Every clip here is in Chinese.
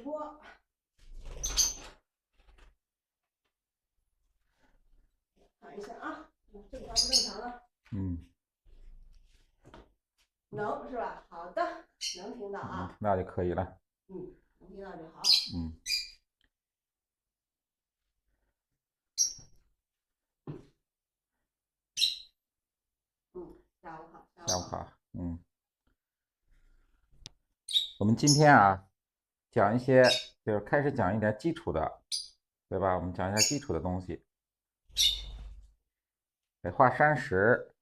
波。看一下啊，正常不正常了？能是吧？好的，能听到啊，听到就可以了。能听到就好。下午好，下午好。我们今天啊，讲一些就是开始讲一点基础的，对吧？我们讲一下基础的东西。画山石，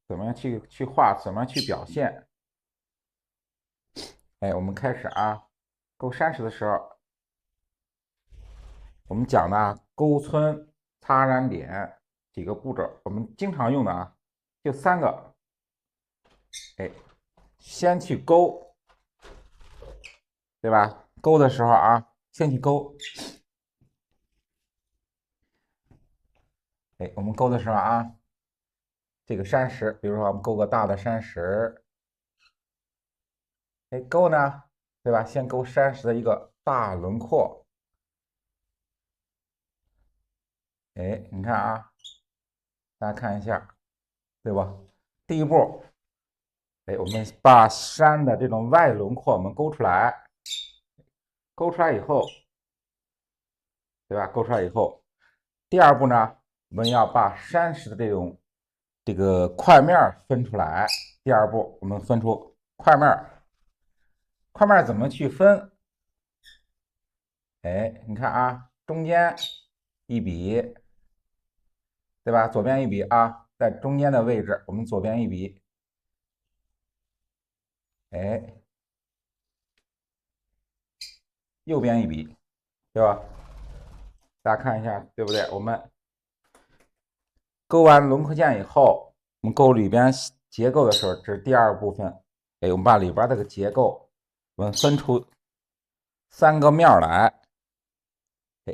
怎么样去画，怎么样去表现？我们开始啊，勾山石的时候，我们讲的勾皴、擦染点几个步骤，我们经常用的啊，就3个。先去勾，对吧？勾的时候啊，先去勾。我们勾的时候啊，这个山石，比如说我们勾个大的山石，勾呢，对吧？先勾山石的一个大轮廓。你看啊，大家看一下，对吧？第一步，我们把山的这种外轮廓我们勾出来，勾出来以后，对吧？勾出来以后，第二步呢，我们要把山石的这个块面分出来。第二步，我们分出块面，块面怎么去分？你看啊，中间一笔，对吧？左边一笔啊，在中间的位置，我们左边一笔，右边一笔，对吧？大家看一下，对不对？我们勾完轮廓线以后，我们勾里边结构的时候，这是第二部分。我们把里边这个结构，我们分出3个面来。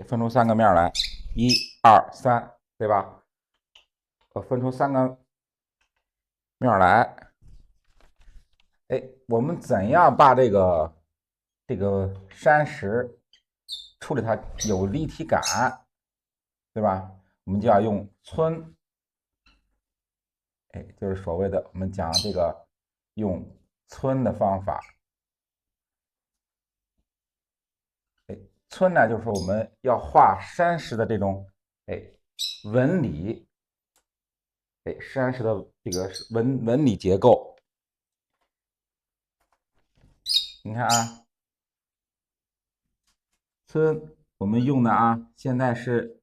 分出3个面来，1、2、3，对吧？我分出3个面来。我们怎样把这个山石处理它有立体感，对吧？我们就要用皴，就是所谓的我们讲这个用皴的方法。皴呢，就是说我们要画山石的这种纹理，山石的这个纹理结构。你看啊，皴我们用的啊，现在是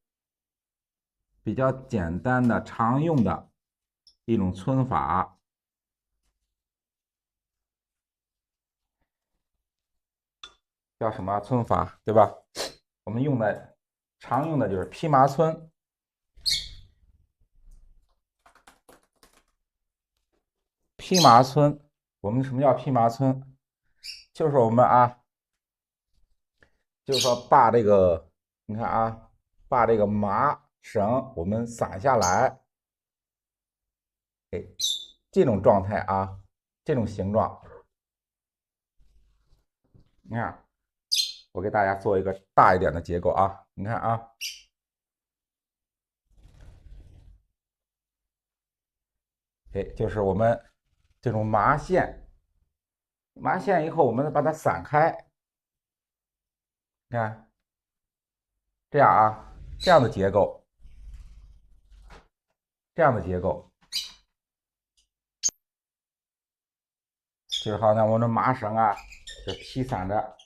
比较简单的、常用的一种皴法。叫什么皴法，对吧？我们常用的就是披麻皴。披麻皴，我们什么叫披麻皴？就是我们啊，就是说把这个，你看啊，把这个麻绳我们散下来，这种状态啊，这种形状。你看，我给大家做一个大一点的结构啊，你看啊，就是我们这种麻线，麻线以后我们把它散开，你看，这样啊，这样的结构，这样的结构，就是好像我们的麻绳啊，就披散着，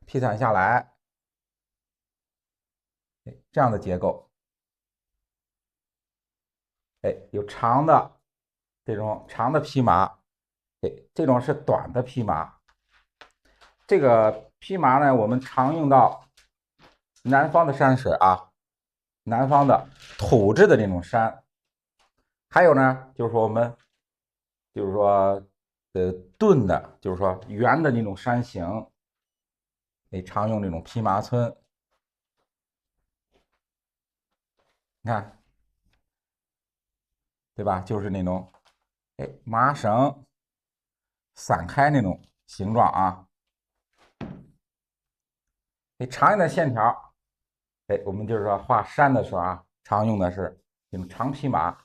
披散下来，这样的结构，有长的这种长的披麻，这种是短的披麻。这个披麻呢，我们常用到南方的山石啊，南方的土质的这种山，还有呢，就是说我们就是说钝的，就是说圆的那种山形，常用这种披麻皴。你看，对吧？就是那种麻绳散开那种形状啊。常用的线条，我们就是说画山的时候啊，常用的是用长匹马；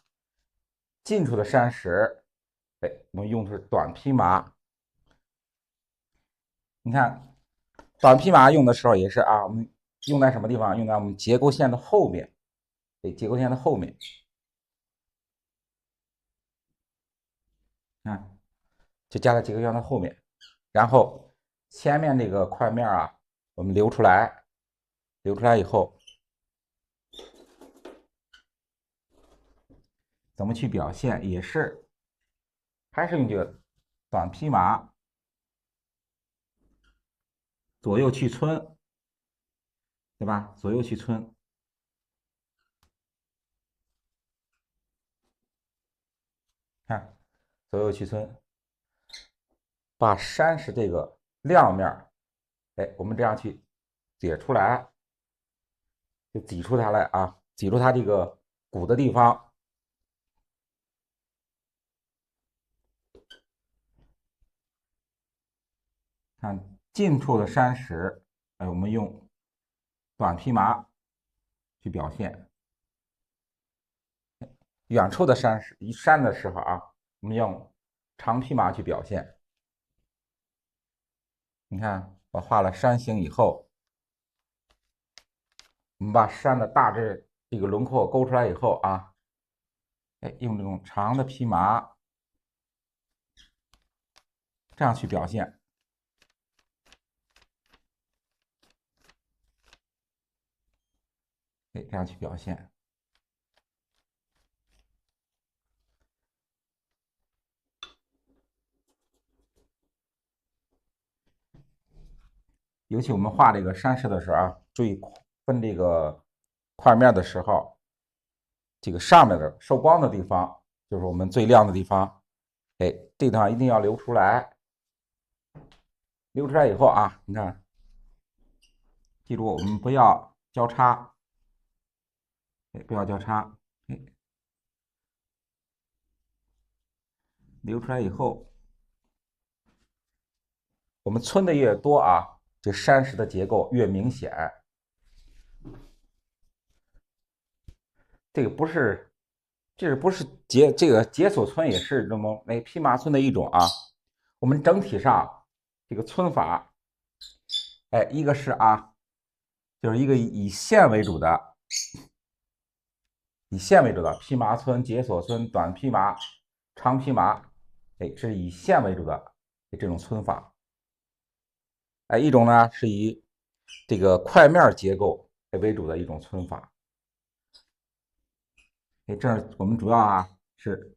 近处的山石，我们用的是短匹马。你看，短匹马用的时候也是啊，我们用在什么地方？用在我们结构线的后面，结构线的后面。看，就加在结构线的后面，然后前面这个块面啊，我们留出来，留出来以后，怎么去表现？也是，还是用这个短匹马，左右去皴，对吧？左右去皴。看，左右去皴，把山石这个亮面，我们这样去解出来，就挤出它来啊，挤出它这个鼓的地方。看近处的山石，我们用短匹马去表现；远处的山石，山的时候啊，我们用长匹马去表现。你看，我画了山形以后，我们把山的大致这个轮廓勾出来以后啊，用这种长的匹马这样去表现。这样去表现。尤其我们画这个山石的时候啊，注意分这个块面的时候，这个上面的受光的地方，就是我们最亮的地方，这地方一定要留出来。留出来以后啊，你看，记住我们不要交叉，不要交叉，留出来以后，我们皴的越多啊，这山石的结构越明显。这个不是，这不是这个解锁皴也是这么匹马皴的一种啊。我们整体上这个皴法，一个是啊，就是一个以线为主的，以线为主的匹马皴、解锁皴、短匹马、长匹马，是以线为主的这种皴法。一种呢是以这个块面结构为主的一种皴法。这儿我们主要啊是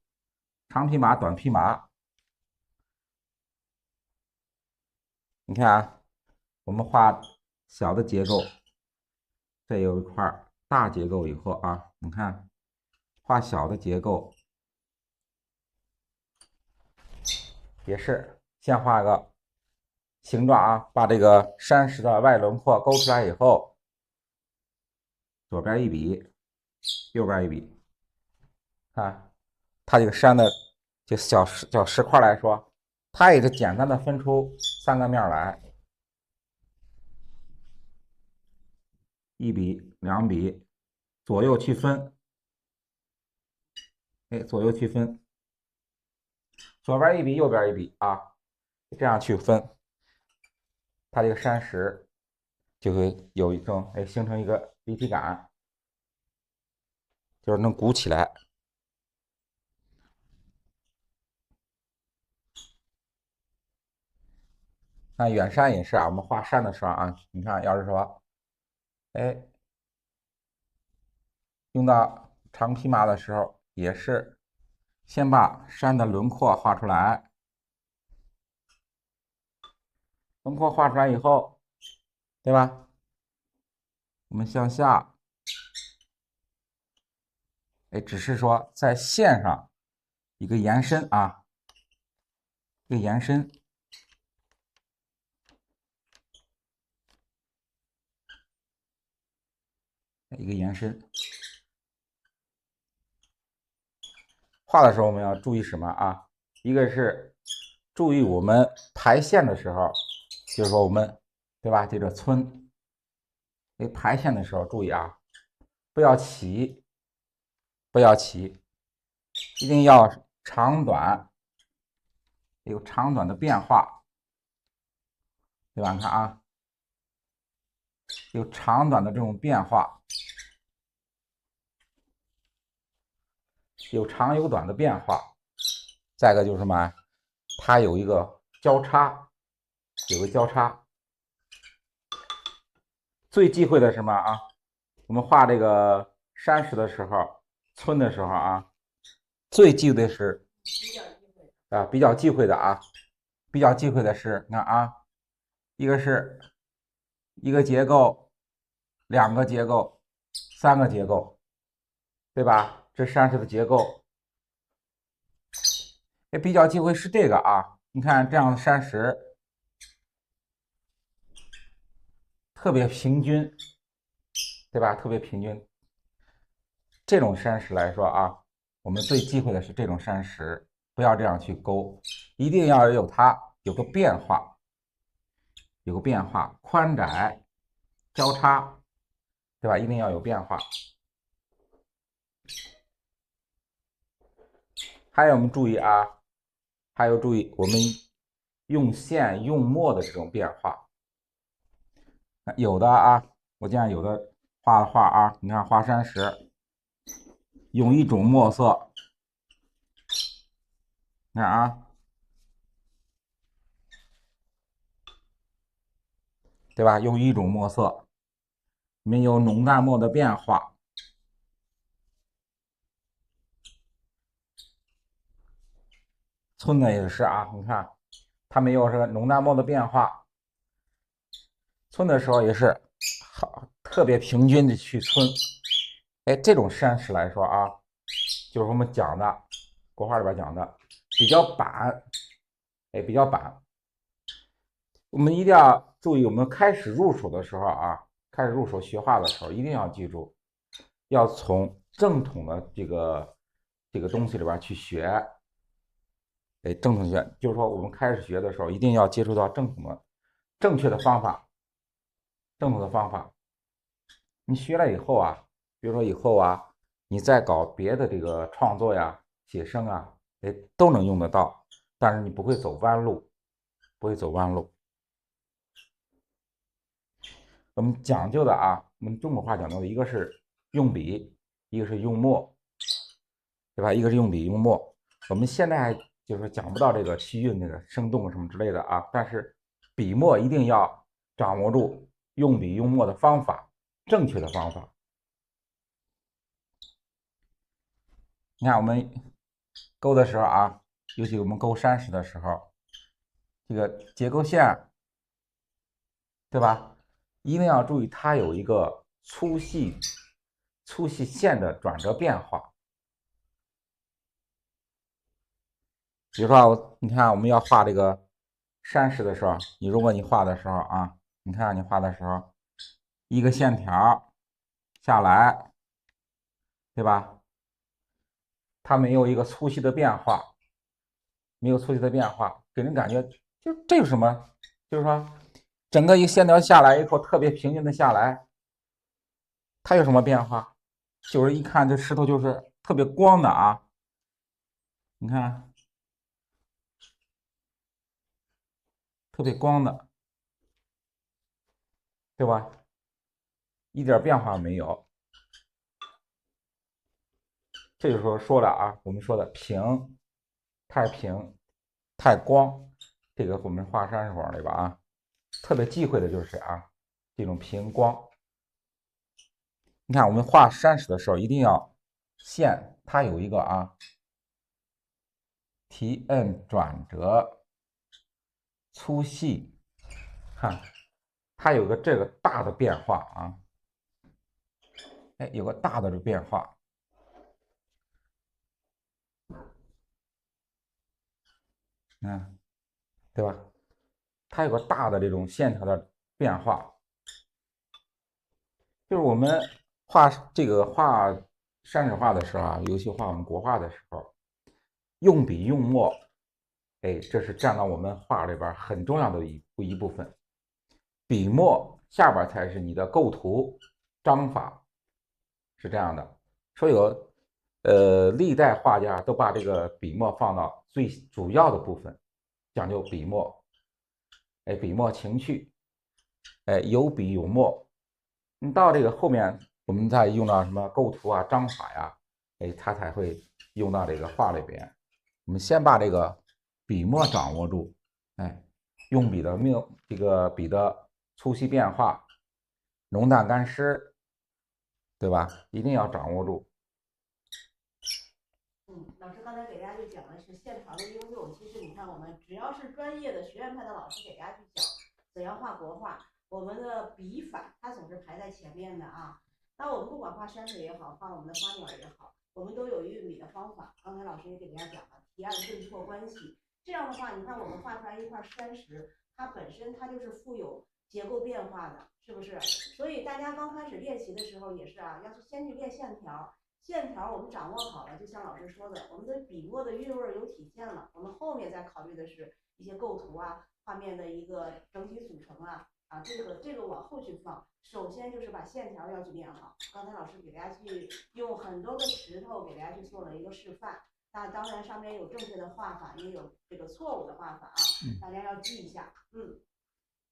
长匹马、短匹马。你看啊，我们画小的结构，这有一块大结构以后啊，你看画小的结构也是先画个形状啊，把这个山石的外轮廓勾出来以后，左边一笔，右边一笔。看它这个山的这小石块来说，它也是简单的分出3个面来，一笔、2笔，左右去分，左右去分，左边一笔，右边一笔啊，这样去分，它这个山石就会有一种形成一个立体感，就是能鼓起来。那远山也是啊，我们画山的时候啊，你看，要是说，用到长匹马的时候，也是先把山的轮廓画出来，轮廓画出来以后，对吧？我们向下，只是说在线上一个延伸啊，一个延伸。一个延伸，画的时候我们要注意什么啊？一个是注意我们排线的时候，就是说我们对吧？这个皴排线的时候注意啊，不要齐，不要齐，一定要长短有长短的变化，对吧？你看啊，有长短的这种变化，有长有短的变化。再一个就是什么？它有一个交叉，有个交叉。最忌讳的是什么啊？我们画这个山石的时候，村的时候啊，最忌讳的是比较忌讳的啊，比较忌讳的是，你看啊，一个是一个结构，两个结构，三个结构，对吧？这山石的结构，也比较忌讳是这个啊。你看这样的山石特别平均，对吧？特别平均。这种山石来说啊，我们最忌讳的是这种山石，不要这样去勾，一定要有它有个变化，有个变化，宽窄、交叉，对吧？一定要有变化。还有我们注意啊，还有注意我们用线用墨的这种变化。有的啊，我见有的画画啊，你看画山石，用一种墨色，你看啊，对吧？用一种墨色，没有浓淡墨的变化。村的也是啊，你看它没有这个浓淡墨的变化。村的时候也是好特别平均的去村。哎，这种山石来说啊，就是我们讲的国画里边讲的比较板，哎，比较板。我们一定要注意，我们开始入手的时候啊，开始入手学画的时候，一定要记住，要从正统的这个东西里边去学。哎，正统学就是说，我们开始学的时候，一定要接触到正统的、正确的方法，正统的方法。你学了以后啊，比如说以后啊，你再搞别的这个创作呀、写生啊，哎，都能用得到。但是你不会走弯路，不会走弯路。我们讲究的啊，我们中国画讲究的一个是用笔，一个是用墨，对吧？一个是用笔用墨。我们现在就是讲不到这个气韵、那个生动什么之类的啊，但是笔墨一定要掌握住用笔用墨的方法，正确的方法。你看我们勾的时候啊，尤其我们勾山石的时候，这个结构线，对吧？一定要注意它有一个粗细线的转折变化。比如说，你看我们要画这个山石的时候，如果你画的时候啊，你看你画的时候，一个线条下来，对吧？它没有一个粗细的变化，没有粗细的变化，给人感觉就这有什么？就是说，整个一个线条下来以后，特别平均的下来，它有什么变化？就是一看这石头就是特别光的啊，你看特别光的，对吧？一点变化没有。这就是说了啊，我们说的平，太平，太光，这个我们画山石画里边啊，特别忌讳的就是啊，这种平光。你看我们画山石的时候，一定要线它有一个啊提摁转折粗细，看它有个这个大的变化啊，哎，有个大的变化。嗯，对吧？它有个大的这种线条的变化，就是我们画山水画的时候啊，尤其画我们国画的时候，用笔用墨，哎，这是占到我们画里边很重要的一部分。笔墨下边才是你的构图章法，是这样的。所有历代画家都把这个笔墨放到最主要的部分，讲究笔墨，笔墨情趣，有笔有墨。你到这个后面，我们再用到什么构图啊、章法呀，它才会用到这个画里边。我们先把这个笔墨掌握住，用笔的这个笔的粗细变化、浓淡干湿，对吧？一定要掌握住。老师刚才给大家就讲的是线条的应用。其实你看，我们只要是专业的学院派的老师给大家去讲怎样画国画，我们的笔法它总是排在前面的啊。那我们不管画山水也好，画我们的花鸟也好，我们都有运笔的方法。刚才老师也给大家讲了提按对错关系。这样的话，你看我们画出来一块山石，它本身它就是富有结构变化的，是不是？所以大家刚开始练习的时候也是啊，要去先去练线条。线条我们掌握好了，就像老师说的，我们的笔墨的韵味有体现了，我们后面再考虑的是一些构图啊、画面的一个整体组成这个往后去放。首先就是把线条要去练好。刚才老师给大家去用很多个石头给大家去做了一个示范，那当然上面有正确的画法，也有这个错误的画法啊，大家要记一下。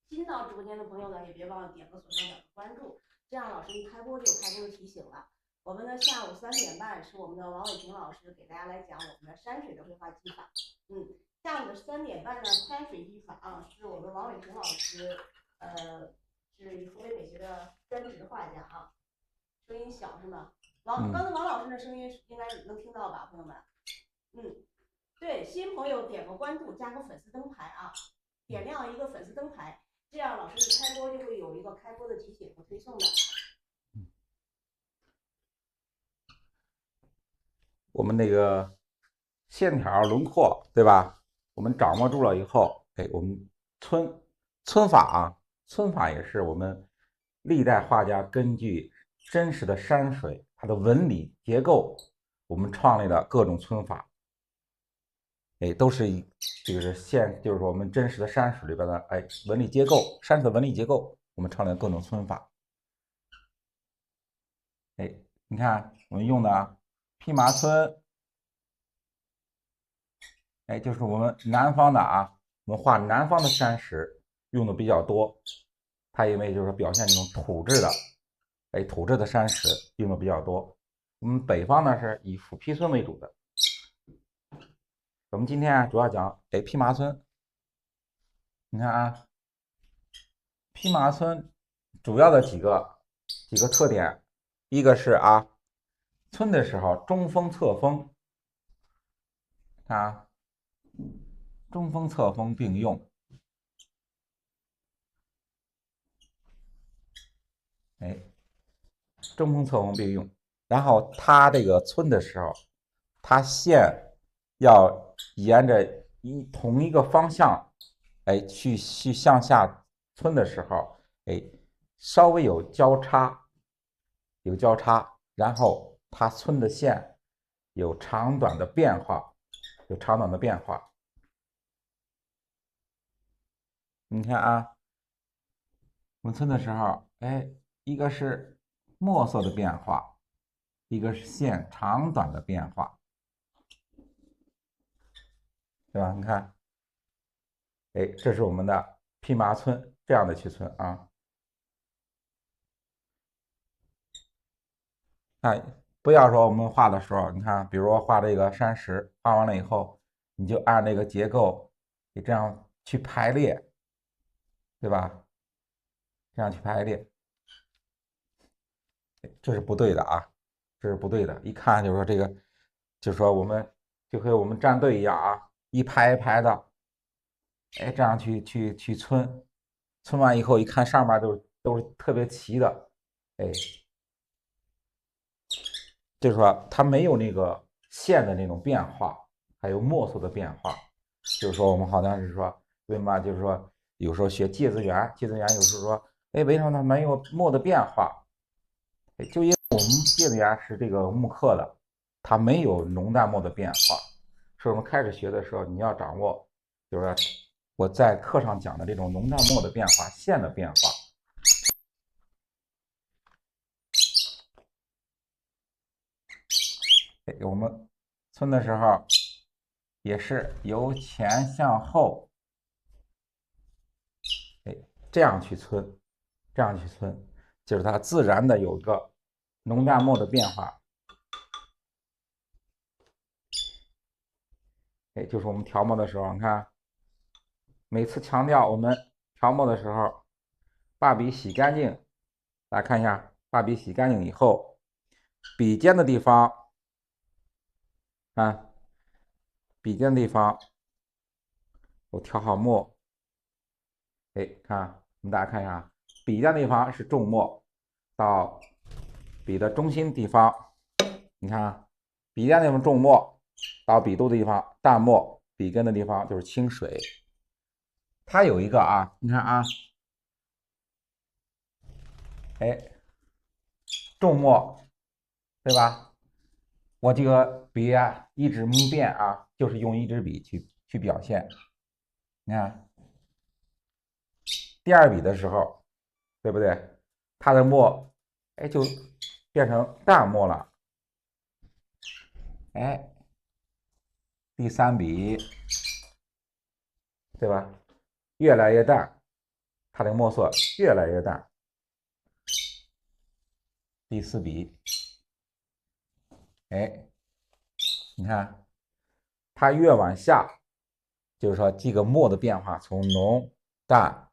新到直播间的朋友呢，也别忘了点个左上角的关注，这样老师一开播就提醒了。我们的下午3点半是我们的王伟平老师给大家来讲我们的山水的绘画技法。下午的3点半呢，山水技法是我们王伟平老师，是以湖北美学的专职画家啊。声音小是吗？刚才王老师的声音应该能听到吧，朋友们？对，新朋友点个关注，加个粉丝灯牌啊，点亮一个粉丝灯牌，这样老师一开播就会有一个开播的提醒和推送的。我们那个线条轮廓，对吧？我们掌握住了以后，我们皴法也是我们历代画家根据真实的山水它的纹理结构，我们创立的各种皴法，都是就是说我们真实的山水里边的纹理结构，山水的纹理结构，我们创立各种皴法。你看我们用的披麻皴，就是我们南方的我们画南方的山石用的比较多，它因为就是表现这种土质的山石用的比较多。我们北方呢是以斧劈皴为主的。我们今天主要讲披麻皴。你看披麻皴主要的几个特点，一个是皴的时候中锋侧锋，中锋侧锋并用，中锋侧锋并用。然后它这个皴的时候，它线要沿着同一个方向，去向下皴的时候，稍微有交叉，然后它皴的线有长短的变化，你看我们皴的时候，一个是墨色的变化，一个是线长短的变化，对吧？你看，这是我们的披麻皴，这样的去皴啊。不要说我们画的时候，你看，比如说画这个山石，画完了以后，你就按这个结构，你这样去排列，对吧？这样去排列，这是不对的这是不对的。一看就是说这个，就是说我们就和我们站队一样一排一排的，这样去皴完以后，一看上面都是特别齐的，就是说它没有那个线的那种变化，还有墨色的变化。就是说我们好像是说，为嘛就是说有时候学芥子园有时候说，为什么它没有墨的变化？就因为我们芥子园是这个木刻的，它没有浓淡墨的变化。所以我们开始学的时候，你要掌握，就是说我在课上讲的这种浓淡墨的变化、线的变化，哎，我们皴的时候也是由前向后，哎，这样去皴，这样去皴，就是它自然的有一个浓淡墨的变化。哎，就是我们调墨的时候，你看，每次强调我们调墨的时候，把笔洗干净。大家看一下，把笔洗干净以后，笔尖的地方，啊，笔尖的地方我调好墨。哎，看，我们大家看一下，笔尖的地方是重墨，到笔的中心地方，你看，笔尖的地方重墨，到笔肚的地方淡墨，笔根的地方就是清水。它有一个啊，你看啊，哎，重墨，对吧？我这个笔啊，一支木变啊，就是用一支笔去表现。你看，第二笔的时候，对不对？它的墨，哎，就变成淡墨了。哎，第三笔，对吧？越来越淡，它的墨色越来越淡。第四笔，哎，你看，它越往下，就是说这个墨的变化从浓淡，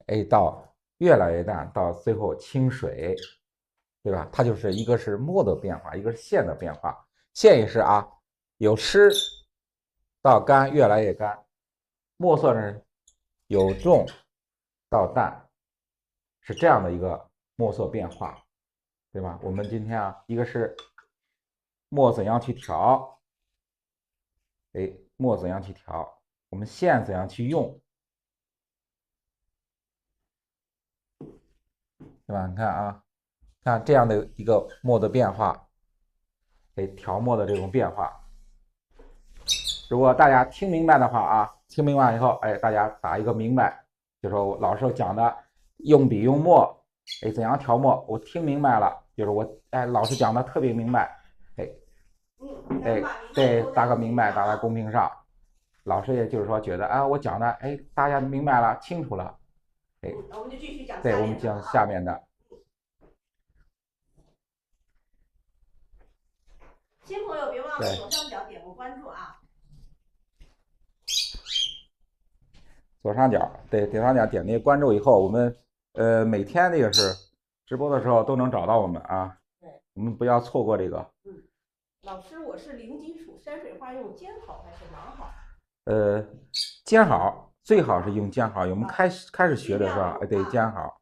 哎，到越来越淡，到最后清水，对吧？它就是一个是墨的变化，一个是线的变化。线也是啊，有湿到干，越来越干。墨色呢，有重到淡，是这样的一个墨色变化，对吧？我们今天啊，一个是墨怎样去调，哎，墨怎样去调，我们线怎样去用，对吧？你看啊，看这样的一个墨的变化，哎，调墨的这种变化。如果大家听明白的话啊，听明白以后，哎，大家打一个明白，就说老师讲的用笔用墨，哎，怎样调墨，我听明白了，就是我哎，老师讲的特别明白，哎，哎，对，打个明白，打在公屏上，老师也就是说觉得啊，我讲的哎，大家明白了，清楚了，哎，我们就继续讲。对，我们讲下面的。新朋友别忘了左上角点个关注啊。左上角，对，左上角点那个关注以后，我们每天那个是直播的时候都能找到我们啊。对，我们不要错过这个。老师，我是零基础山水画用尖好还是狼好？尖好，最好是用尖好。我们开始学的时候，对，尖好。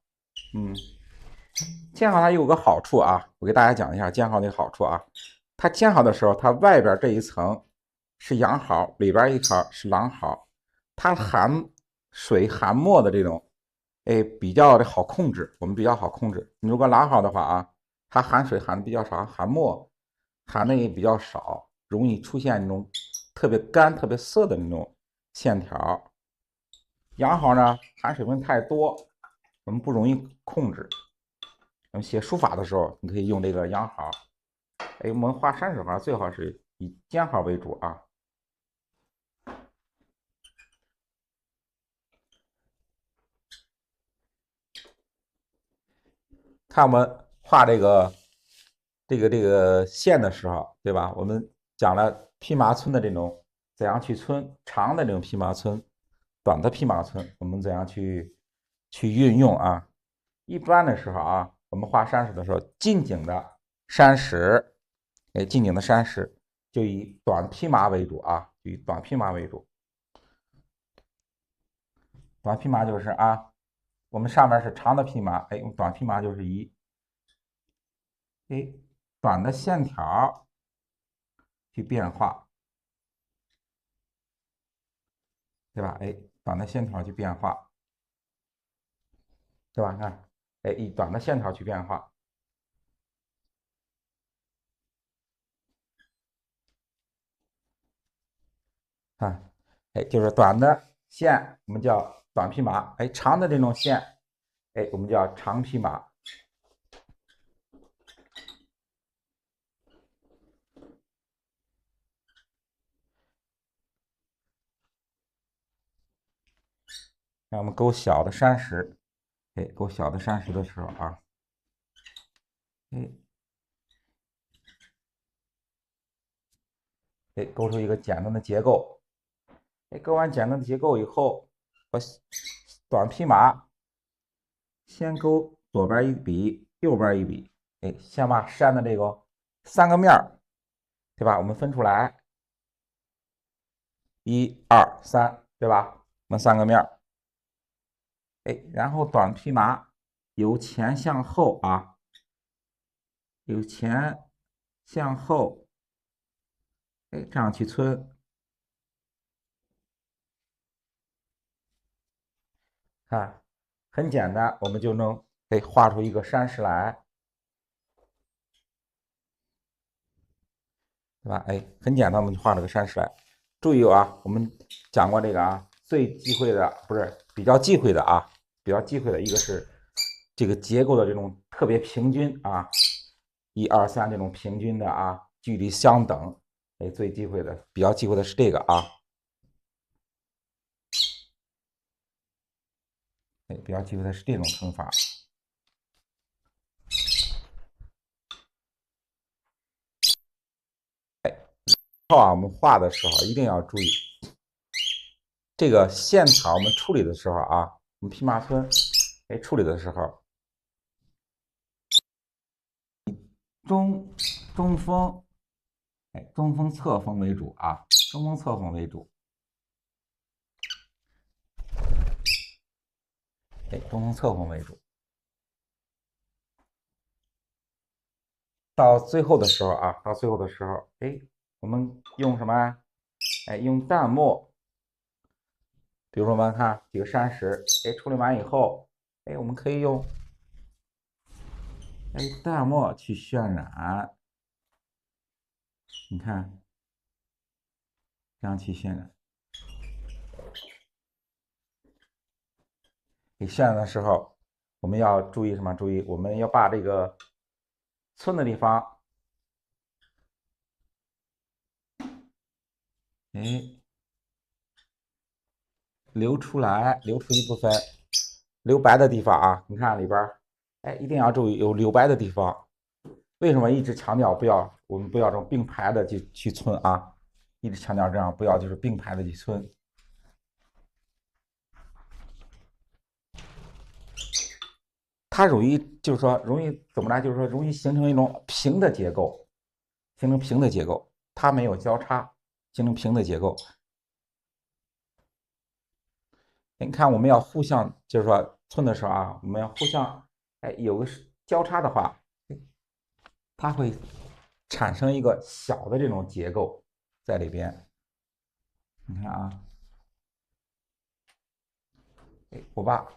尖好它有个好处啊，我给大家讲一下尖好的好处啊。它尖好的时候，它外边这一层是阳好，里边一层是狼好，它含水含墨的这种，哎，比较的好控制，我们比较好控制。你如果狼好的话啊，它含水含的比较少，含墨含的也比较少，容易出现那种特别干、特别涩的那种线条。阳好呢，含水分太多，我们不容易控制。我们写书法的时候，你可以用这个阳好。哎，我们画山水画最好是以尖好为主啊。看我们画这个线的时候，对吧？我们讲了披麻皴的这种怎样去皴，长的这种披麻皴，短的披麻皴，我们怎样去运用啊？一般的时候啊，我们画山水的时候，近景的山石，哎，近景的山石就以短披麻为主啊，以短披麻为主。短披麻就是啊，我们上面是长的披麻，哎，用短披麻就是以短的线条去变化，对吧？哎，短的线条去变化，对吧？看，哎，以短的线条去变化，看，哎，就是短的线我们叫短披麻，哎，长的这种线，哎，我们叫长披麻。让我们勾小的30，哎，勾小的30的时候啊，哎，勾出一个简单的结构。哎，勾完简单的结构以后，我短匹马先勾左边一笔，右边一笔。哎，先把山的这个3个面儿，对吧？我们分出来，1、2、3，对吧？我们3个面儿。哎，然后短匹马由前向后啊，由前向后，哎，这样去村。看，很简单，我们就能画出一个山石来，对吧？哎，很简单，我们就画了个山石来。注意啊，我们讲过这个啊，最忌讳的不是比较忌讳的啊，比较忌讳的一个是这个结构的这种特别平均啊，1、2、3这种平均的啊，距离相等。哎，最忌讳的，比较忌讳的是这个啊。哎，比较忌讳的是这种称法。我们画的时候一定要注意，这个线条我们处理的时候啊，我们匹马村，哎，处理的时候，中锋，哎，中锋侧锋为主啊，中锋侧锋为主，哎，中锋侧锋为主。到最后的时候啊，到最后的时候，哎，我们用什么？哎，用淡墨。比如说，我们看几个山石，哎，处理完以后，哎，我们可以用淡墨去渲染。你看，这样去渲染。你渲染的时候，我们要注意什么？注意，我们要把这个村的地方，哎，留出来，留出一部分留白的地方啊。你看里边，哎，一定要注意有留白的地方。为什么一直强调我们不要这种并排的去村啊？一直强调这样，不要就是并排的去村。它容易就是说容易怎么来？就是说容易形成一种平的结构，形成平的结构，它没有交叉，形成平的结构。你看，我们要互相就是说寸的时候啊，我们要互相哎有个交叉的话，它会产生一个小的这种结构在里边。你看啊，哎，我把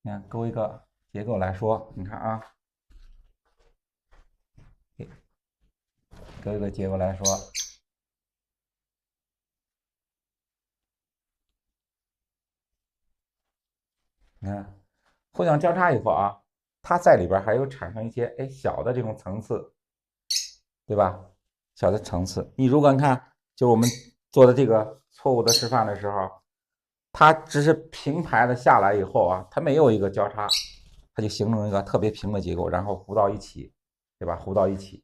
你看勾一个结构来说，你看啊，勾一个结构来说，你看互相交叉以后啊，它在里边还有产生一些哎小的这种层次，对吧？小的层次，你如果你看，就是我们做的这个错误的示范的时候，它只是平排的下来以后啊，它没有一个交叉，它就形成一个特别平的结构，然后糊到一起，对吧？糊到一起。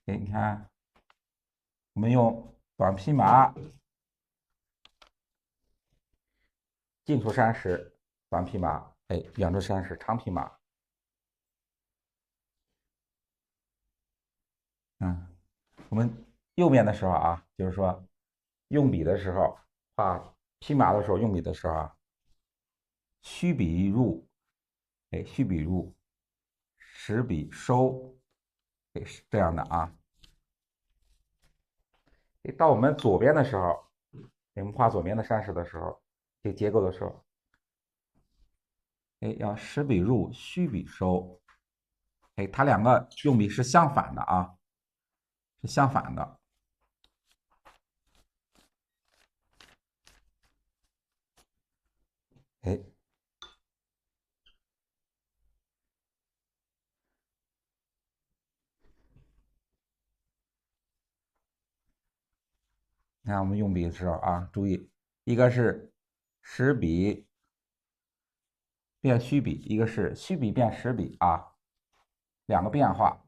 哎，你看，我们用短匹马近处山石，短匹马，哎，远处山石长匹马。我们右边的时候啊，就是说用笔的时候画匹马的时候用笔的时候啊，虚笔入，哎，虚笔入，实笔收，哎，是这样的啊。到我们左边的时候，我们画左边的山石的时候，这个结构的时候，哎，要实笔入，虚笔收，哎，它两个用笔是相反的啊，是相反的。哎，你看我们用笔的时候啊，注意，一个是实笔变虚笔，一个是虚笔变实笔啊，两个变化。